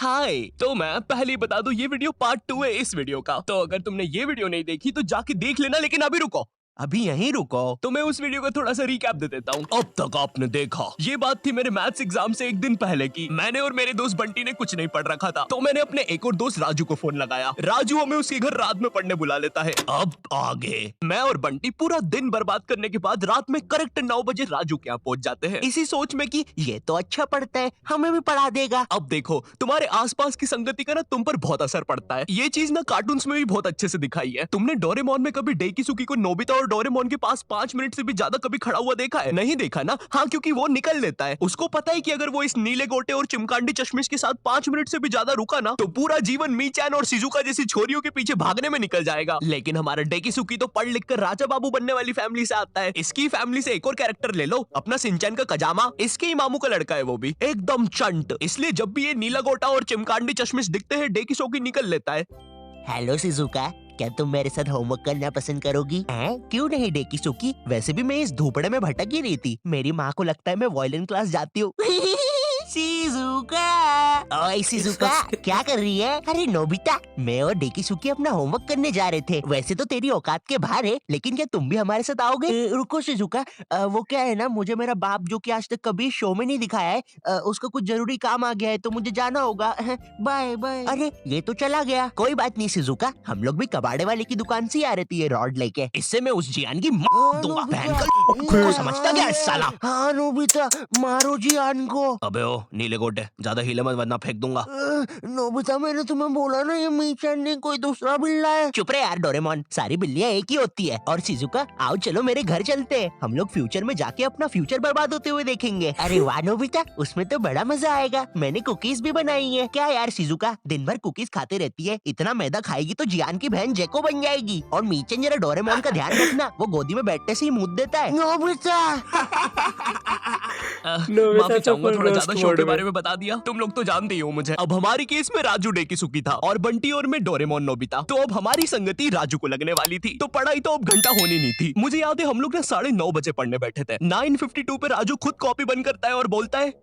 हाय, तो मैं पहले ही बता दूं ये वीडियो पार्ट 2 है इस वीडियो का। तो अगर तुमने ये वीडियो नहीं देखी तो जाके देख लेना, लेकिन अभी रुको, अभी यहीं रुको। तो मैं उस वीडियो का थोड़ा सा रिकैप दे देता हूँ। अब तक आपने देखा, ये बात थी मेरे मैथ्स एग्जाम से एक दिन पहले की। मैंने और मेरे दोस्त बंटी ने कुछ नहीं पढ़ रखा था, तो मैंने अपने एक और दोस्त राजू को फोन लगाया। राजू हमें उसके घर रात में पढ़ने बुला लेता है। अब आगे मैं और बंटी पूरा दिन बर्बाद करने के बाद रात में करेक्ट 9 बजे राजू के यहाँ पहुंच जाते हैं, इसी सोच में कि ये तो अच्छा पढ़ता है, हमें भी पढ़ा देगा। अब देखो, तुम्हारे आसपास की संगति का ना तुम पर बहुत असर पड़ता है। ये चीज ना कार्टून्स में भी बहुत अच्छे से दिखाई है। तुमने डोरेमोन में कभी डेकिसुकी को नोबिता और डोरेमोन के पास 5 मिनट से भी ज्यादा कभी खड़ा हुआ देखा है? नहीं देखा ना? हाँ, क्योंकि वो निकल लेता है। उसको पता है कि अगर वो इस नीले गोटे और चिमकांडी चश्मिश के साथ 5 मिनट से भी ज्यादा रुका ना, तो पूरा जीवन मीचान और शिजुका जैसी छोरियों के पीछे भागने में निकल जाएगा। लेकिन हमारा डेकिसुकी तो पढ़ लिख कर राजा बाबू बनने वाली फैमिली से आता है। इसकी फैमिली से एक और कैरेक्टर ले लो, अपना सिंचैन का कजामा, इसके ही मामू का लड़का है, वो भी एकदम चंट। इसलिए जब भी ये नीला गोटा और चिमकांडी चश्मिश दिखते हैं, डेकिसुकी निकल लेता है। हेलो शिजुका, क्या तुम मेरे साथ होमवर्क करना पसंद करोगी? क्यों नहीं डेकिसुकी, वैसे भी मैं इस धूपड़े में भटक ही रही थी। मेरी माँ को लगता है मैं वायलिन क्लास जाती हूँ। शिजुका, ओए शिजुका, क्या कर रही है? अरे नोबिता, मैं और डेकिसुकी अपना होमवर्क करने जा रहे थे। वैसे तो तेरी औकात के बाहर है, लेकिन क्या तुम भी हमारे साथ आओगे? रुको शिजुका, वो क्या है ना, मुझे मेरा बाप जो कि आज तक कभी शो में नहीं दिखाया है, उसका कुछ जरूरी काम आ गया है, तो मुझे जाना होगा। Bye bye. अरे ये तो चला गया। कोई बात नहीं शिजुका, हम लोग भी कबाड़े वाले की दुकान से आ रहे थे ये रॉड लेके। इससे मैं उस जियान की दूंगा। को समझता क्या है साला? हाँ नोबिता, मारो जियान को। अबे ओ नीले गोटे, ज्यादा हिले मत वरना फेंक दूंगा। नोबिता, मैंने तुम्हें बोला ना, ये मीचान नहीं कोई दूसरा बिल्ला है। चुप रहे यार डोरेमोन, सारी बिल्लियां एक ही होती है। और शिजुका, आओ चलो मेरे घर चलते हैं, हम लोग फ्यूचर में जाके अपना फ्यूचर बर्बाद होते हुए देखेंगे। अरे वाह नोबिता, उसमें तो बड़ा मजा आएगा। मैंने कुकीज भी बनाई है। क्या यार शिजुका, दिन भर कुकीज खाते रहती है, इतना मैदा खाएगी तो जियान की बहन जेको बन जाएगी। और मीचन जरा डोरेमोन का ध्यान रखना, वो गोदी में बैठने से ही मुंह देता है। नोबिता माफी चाहूंगा, थोड़ा ज्यादा शो के बारे में बता दिया। तुम लोग तो जानते ही हो मुझे। अब हमारी केस में राजू डेकिसुकी था और बंटी और मैं डोरेमोन नोबिता। तो अब हमारी संगति राजू को लगने वाली थी, तो पढ़ाई तो अब घंटा होनी नहीं थी। मुझे याद है हम लोग ना 9:30 बजे पढ़ने बैठे थे। 9:52 पे राजू खुद कॉपी बंद करता है और बोलता है,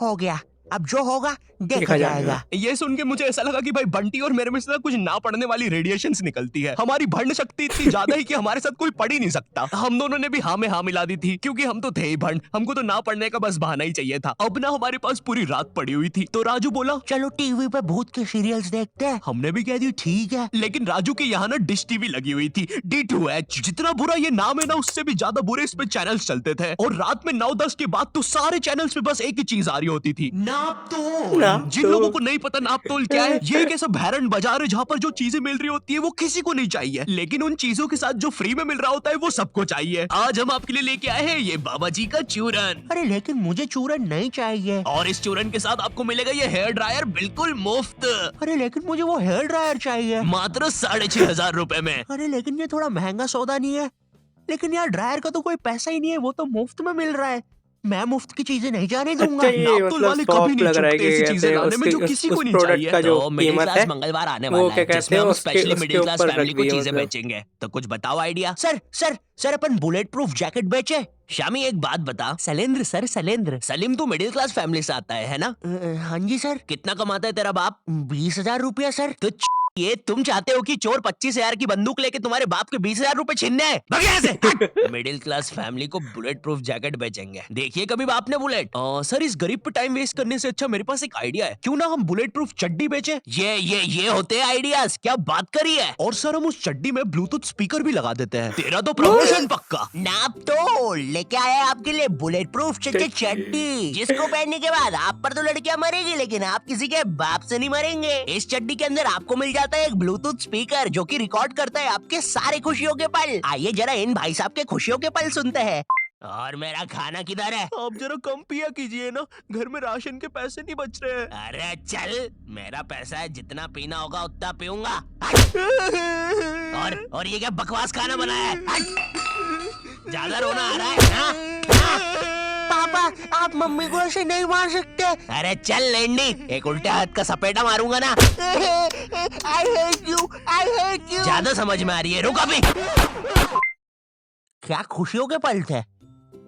हो गया, अब जो होगा देखा जाएगा। ये सुन के मुझे ऐसा लगा कि भाई बंटी और मेरे में से कुछ ना पढ़ने वाली रेडिएशंस निकलती है। हमारी भंड शक्ति इतनी ज्यादा है कि हमारे साथ कोई पढ़ ही नहीं सकता। हम दोनों ने भी हाँ में हाँ मिला दी थी, क्योंकि हम तो थे ही भंड, हमको तो ना पढ़ने का बस बहाना ही चाहिए था। अब ना हमारे पास पूरी रात पड़ी हुई थी, तो राजू बोला चलो टीवी पे भूत के सीरियल्स देखते हैं। हमने भी कह दी ठीक है, लेकिन राजू के यहाँ ना डिश टीवी लगी हुई थी, D2H। जितना बुरा ये नाम है ना, उससे भी ज्यादा बुरे इस पे चैनल्स चलते थे। और रात में 9-10 के बाद तो सारे चैनल्स पे बस एक ही चीज आ रही होती थी, नापतोल। जिन लोगों को नहीं पता नापतोल क्या है, ये एक ऐसा भैरन बाजार है जहाँ पर जो चीजें मिल रही होती है वो किसी को नहीं चाहिए, लेकिन उन चीजों के साथ जो फ्री में मिल रहा होता है वो सबको चाहिए। आज हम आपके लिए लेके आए हैं ये बाबा जी का चूरन। अरे लेकिन मुझे चूरन नहीं चाहिए। और इस चूरन के साथ आपको मिलेगा ये हेयर ड्रायर बिल्कुल मुफ्त। अरे लेकिन मुझे वो हेयर ड्रायर चाहिए, मात्र 6,500 रुपए में। अरे लेकिन ये थोड़ा महंगा सौदा नहीं है? लेकिन यार ड्रायर का तो कोई पैसा ही नहीं है, वो तो मुफ्त में मिल रहा है। मैं मुफ्त की चीजें नहीं जाने दूंगा। अच्छा, ये नापतोल वाले मतलब कभी नहीं लग रहा है चुकते कि ऐसी कहते चीजें हैं लाने में जो उसके किसी उस को नहीं प्रोडक्ट चाहिए। का जो तो मिडिल कीमत क्लास है मंगलवार आने वो वाला क्या है, कहते जिसमें हैं हम उसके स्पेशली उसके मिडिल क्लास ऊपर फैमिली रख को दिया चीजें मतलब। बेचेंगे। तो कुछ बताओ आइडिया। सर सर सर, अपन बुलेट प्रूफ जैकेट बेचे। शामी एक बात बता, शैलेंद्र सर, शैलेंद्र। सलीम तू मिडिल क्लास फैमिली से आता है ना? हाँ जी सर। कितना कमाता है तेरा बाप? 20,000 रुपया सर। तो ये तुम चाहते हो कि चोर 25,000 की बंदूक लेके तुम्हारे बाप के 20,000 रुपए छीनने हैं? भाग यहाँ से। मिडिल क्लास फैमिली को बुलेट प्रूफ जैकेट बेचेंगे, देखिए कभी बाप ने बुलेट। सर इस गरीब पे टाइम वेस्ट करने से अच्छा मेरे पास एक आइडिया है, क्यों ना हम बुलेट प्रूफ चड्डी बेचे? ये होते हैं आइडियाज, क्या बात करी है। और सर हम उस चड्डी में ब्लूटूथ स्पीकर भी लगा देते हैं। तेरा तो प्रमोशन पक्का। नापतोल लेके आया आपके लिए बुलेट प्रूफ चड्डी, जिसको पहनने के बाद आप पर तो लड़कियां मरेगी, लेकिन आप किसी के बाप से नहीं मरेंगे। इस चड्डी के अंदर आपको मिल जाता है एक ब्लूटूथ स्पीकर जो कि रिकॉर्ड करता है आपके सारे खुशियों के पल। आइए जरा इन भाई साहब के खुशियों के पल सुनते हैं। और मेरा खाना किधर है? आप जरा कम पिया कीजिए ना, घर में राशन के पैसे नहीं बच रहे हैं। अरे चल, मेरा पैसा है, जितना पीना होगा उतना पीऊंगा। और ये क्या बकवास खाना बनाया है? ज्यादा रोना आ रहा है? हाँ? पापा, आप मम्मी को ऐसे नहीं मार सकते। अरे चल लेंडी, एक उल्टे हाथ का सपेटा मारूंगा ना। I hate you, I hate you। ज्यादा समझ में आ रही है, रुक अभी। क्या खुशियों के पल थे?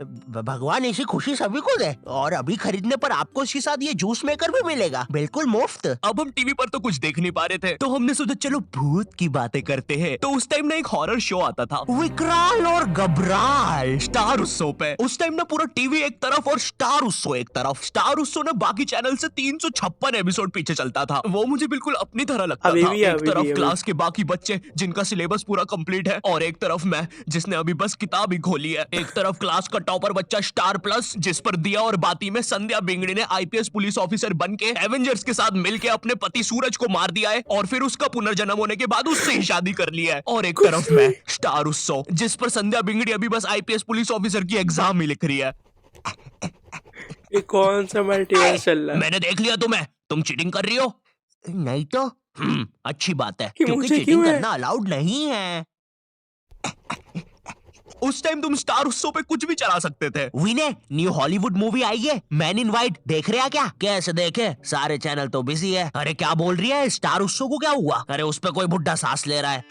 भगवान ऐसी खुशी सभी को दे। और अभी खरीदने पर आपको इसके साथ ये जूस मेकर भी मिलेगा, बिल्कुल मुफ्त। अब हम टीवी पर तो कुछ देख नहीं पा रहे थे, तो हमने सोचा चलो भूत की बातें करते हैं। तो उस टाइम ना एक हॉरर शो आता था, विकराल और घबराल, स्टार उत्सव पे। उस टाइम ना पूरा टीवी एक तरफ और स्टार उत्सव एक तरफ। स्टार उत्सव ना बाकी चैनल से 356 एपिसोड पीछे चलता था। वो मुझे बिल्कुल अपनी तरह लगता अभी था। भी है, एक अभी तरफ भी है, क्लास के बाकी बच्चे जिनका सिलेबस पूरा कंप्लीट है, और एक तरफ मैं जिसने अभी बस किताब ही खोली है। एक तरफ क्लास का टॉपर बच्चा स्टार प्लस, जिस पर दिया और बाती में संध्या बिंगड़ी ने आईपीएस पुलिस ऑफिसर बन के एवेंजर्स के साथ मिलकर अपने पति सूरज को मार दिया है, और फिर उसका पुनर्जन्म होने के बाद उससे ही शादी कर लिया है। और एक तरफ मैं स्टार उत्सव, जिस पर संध्या बिंगड़ी अभी बस आईपीएस पुलिस ऑफिसर की एग्जाम ही लिख रही है। ये कौन सा मल्टीवर्स चल रहा है? मैंने देख लिया तुम्हें, तुम चीटिंग कर रही हो। नहीं तो अच्छी बात है, कि क्योंकि मुझे चीटिंग क्यों है? करना अलाउड नहीं है। उस टाइम तुम स्टार उत्सव पे कुछ भी चला सकते थे। विनय, न्यू हॉलीवुड मूवी आई है मैन इन वाइट, देख रहे हैं क्या? कैसे देखे, सारे चैनल तो बिजी है। अरे क्या बोल रही है, स्टार उत्सव को क्या हुआ? अरे उस पे कोई बुड्ढा सांस ले रहा है।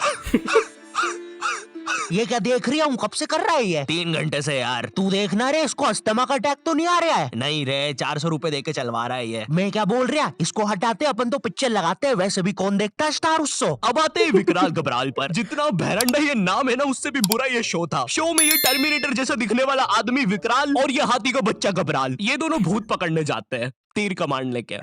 ये क्या देख रही हूँ, कब से कर रहा है ये? 3 घंटे से यार। तू देखना रे, इसको अस्थमा का अटैक तो नहीं आ रहा है? नहीं रे, 400 रुपए दे के चलवा रहा है ये। मैं क्या बोल रहा, इसको हटाते अपन तो पिक्चर लगाते हैं, वैसे भी कौन देखता है स्टार उत्सव। अब आते हैं विकराल घबराल पर। जितना भैरंडा ये नाम है ना, उससे भी बुरा ये शो था। शो में ये टर्मिनेटर जैसा दिखने वाला आदमी विकराल और ये हाथी का बच्चा घबराल, ये दोनों भूत पकड़ने जाते हैं तीर कमांड लेके।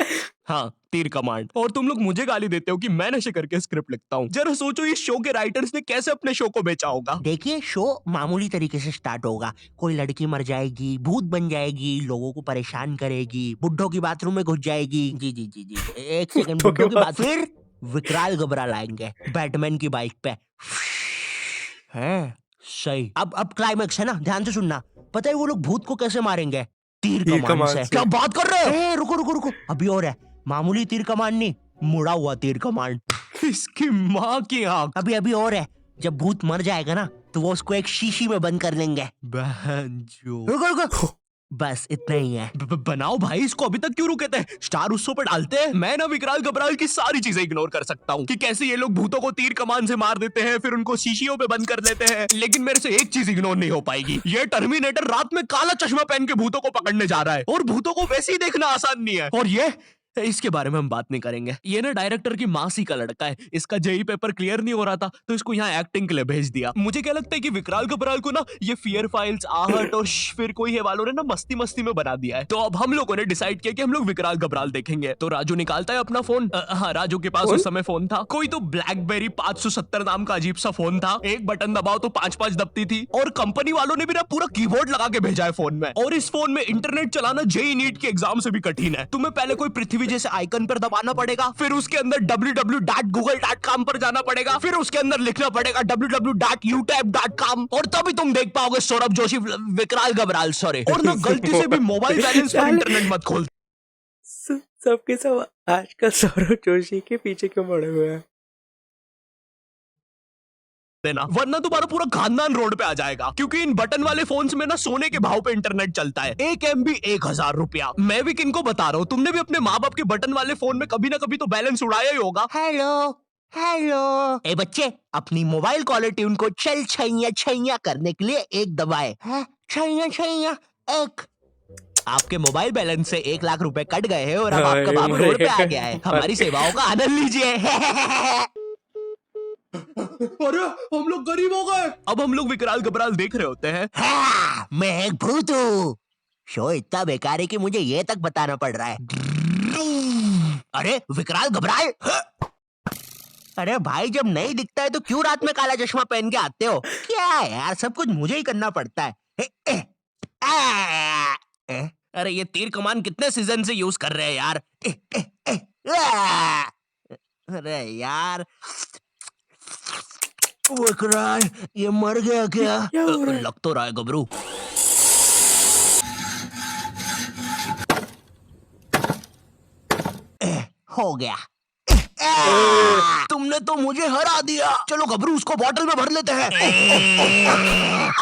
हाँ, तीर कमांड। और तुम लोग मुझे गाली देते हो कि मैं नशे करके स्क्रिप्ट लिखता हूँ। जरा सोचो इस शो के राइटर्स ने कैसे अपने शो को बेचा होगा। देखिए, शो मामूली तरीके से स्टार्ट होगा। कोई लड़की मर जाएगी, भूत बन जाएगी, लोगों को परेशान करेगी, बुड्ढों की बाथरूम में घुस जाएगी। जी जी जी जी, एक सेकंड, बुड्ढों की बात। फिर विकराल घबराल आएंगे बैटमैन की बाइक पे। हैं, सही। अब क्लाइमेक्स है ना, ध्यान से सुनना। पता है वो लोग भूत को कैसे मारेंगे? तीर तीर कमान कमान से। से। क्या बात कर रहे हो? रुको रुको रुको, अभी और है। मामूली तीर कमान नहीं, मुड़ा हुआ तीर कमान। इसकी माँ की आंख। अभी अभी और है। जब भूत मर जाएगा ना, तो वो उसको एक शीशी में बंद कर लेंगे। बहनचोद। रुको रुको, बस इतना ही है। बनाओ भाई, इसको अभी तक क्यों रुके थे? स्टार उत्सव पे डालते हैं। मैं ना विकराल घबराल की सारी चीजें इग्नोर कर सकता हूँ कि कैसे ये लोग भूतों को तीर कमान से मार देते हैं, फिर उनको शीशियों पे बंद कर देते हैं। लेकिन मेरे से एक चीज इग्नोर नहीं हो पाएगी, ये टर्मिनेटर रात में काला चश्मा पहन के भूतों को पकड़ने जा रहा है, और भूतों को वैसे ही देखना आसान नहीं है। और ये इसके बारे में हम बात नहीं करेंगे। ये ना डायरेक्टर की मासी का लड़का है, इसका जेई पेपर क्लियर नहीं हो रहा था, तो इसको यहाँ एक्टिंग के लिए भेज दिया। मुझे क्या लगता है कि विकराल घबराल को ना ये फियर फाइल्स, आहट और फिर कोई है वालों ने ना मस्ती मस्ती में बना दिया है। तो अब हम लोगों ने डिसाइड किया कि हम लोग विकराल घबराल देखेंगे। तो राजू निकालता है अपना फोन। हाँ, राजू के पास उस समय फोन था, कोई तो ब्लैकबेरी 570 नाम का अजीब सा फोन था। एक बटन दबाओ तो 5-5 दबती थी, और कंपनी वालों ने भी ना पूरा कीबोर्ड लगा के भेजा है फोन में। और इस फोन में इंटरनेट चलाना जेई नीट के एग्जाम से भी कठिन है। तुम्हें पहले कोई पृथ्वी जैसे आइकन पर दबाना पड़ेगा, फिर उसके अंदर www.google.com पर जाना पड़ेगा, फिर उसके अंदर लिखना पड़ेगा www.utap.com, और तभी तुम देख पाओगे सौरभ जोशी विकराल घबराल। सॉरी, और ना गलती से भी मोबाइल बैलेंस पर इंटरनेट मत खोल सबके सब आजकल सौरभ जोशी के पीछे क्यों पड़े हुए हैं? देना, वरना तुम्हारा पूरा खानदान रोड पे आ जाएगा। क्योंकि इन बटन वाले फोन्स में ना सोने के भाव पे इंटरनेट चलता है। 1 MB 1000 रुपया। मैं भी किनको बता रहा हूँ, तुमने भी अपने माँ बाप के बटन वाले फोन में कभी ना कभी तो बैलेंस उड़ाया ही होगा। हेलो हेलो, ए बच्चे, अपनी मोबाइल कॉलर ट्यून को चल छैया छैया करने के लिए एक दबाए। छैया छैया एक। आपके मोबाइल बैलेंस से 1 लाख रुपए कट गए हैं, और अब आपका बाबू रोड पे आ गया है। हमारी सेवाओं का आनंद लीजिए। अरे हम लोग गरीब हो गए। अब हम लोग विकराल घबराल देख रहे होते हैं। हाँ, मैं एक भूत हूँ। शो इतना बेकार है कि मुझे ये तक बताना पड़ रहा है। अरे विकराल घबराल, अरे भाई, जब नहीं दिखता है तो क्यों रात में काला चश्मा पहन के आते हो? क्या यार, सब कुछ मुझे ही करना पड़ता है। अरे ये तीर कमान कितने सीजन से यूज कर रहे हैं यार। अरे यार, विकराल ये मर गया क्या? क्या हो रहा है? लग तो रहा है गबरू। हो गया। तुमने तो मुझे हरा दिया। चलो गबरू उसको बॉटल में भर लेते हैं।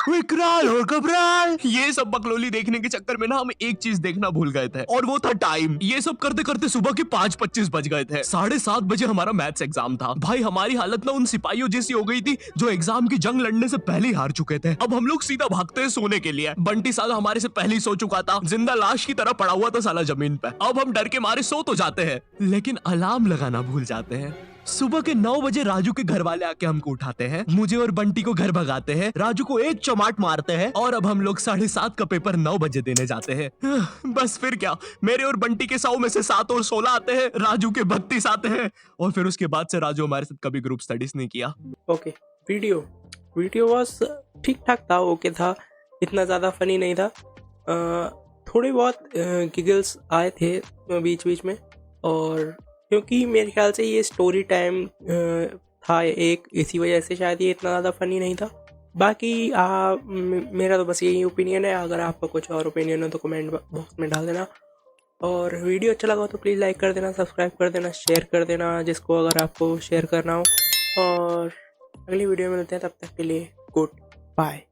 विकराल और घबराल, ये सब बकलोली देखने के चक्कर में ना हम एक चीज देखना भूल गए थे, और वो था टाइम। ये सब करते करते सुबह के 5:25 बज गए थे। 7:30 बजे हमारा मैथ्स एग्जाम था। भाई हमारी हालत ना उन सिपाहियों जैसी हो गई थी जो एग्जाम की जंग लड़ने से पहले ही हार चुके थे। अब हम लोग सीधा भागते हैं सोने के लिए। बंटी साला हमारे से पहले ही सो चुका था, जिंदा लाश की तरह पड़ा हुआ था साला जमीन पे। अब हम डर के मारे सो तो जाते हैं, लेकिन अलार्म लगाना भूल जाते हैं। सुबह के 9 बजे राजू के घर वाले आके हमको उठाते हैं, मुझे और बंटी को घर भगाते हैं, राजू को एक चमाट मारते हैं, और अब हम लोग 7:30 का पेपर 9 बजे देने जाते हैं। बस फिर क्या, मेरे और बंटी के 100 में से 7 और 16 आते हैं, राजू के 32 आते हैं, और फिर उसके बाद से राजू हमारे साथ कभी ग्रुप स्टडीज नहीं किया। ओके, वीडियो वॉज ठीक ठाक था, ओके था, इतना ज़्यादा फनी नहीं था। थोड़े बहुत गिगल्स आए थे बीच बीच में, और क्योंकि मेरे ख्याल से ये स्टोरी टाइम था एक, इसी वजह से शायद ये इतना ज़्यादा फनी नहीं था। बाकी मेरा तो बस यही ओपिनियन है। अगर आपका कुछ और ओपिनियन हो तो कमेंट बॉक्स में डाल देना, और वीडियो अच्छा लगा तो प्लीज़ लाइक कर देना, सब्सक्राइब कर देना, शेयर कर देना जिसको अगर आपको शेयर करना हो, और अगली वीडियो में मिलते हैं, तब तक के लिए गुड बाय।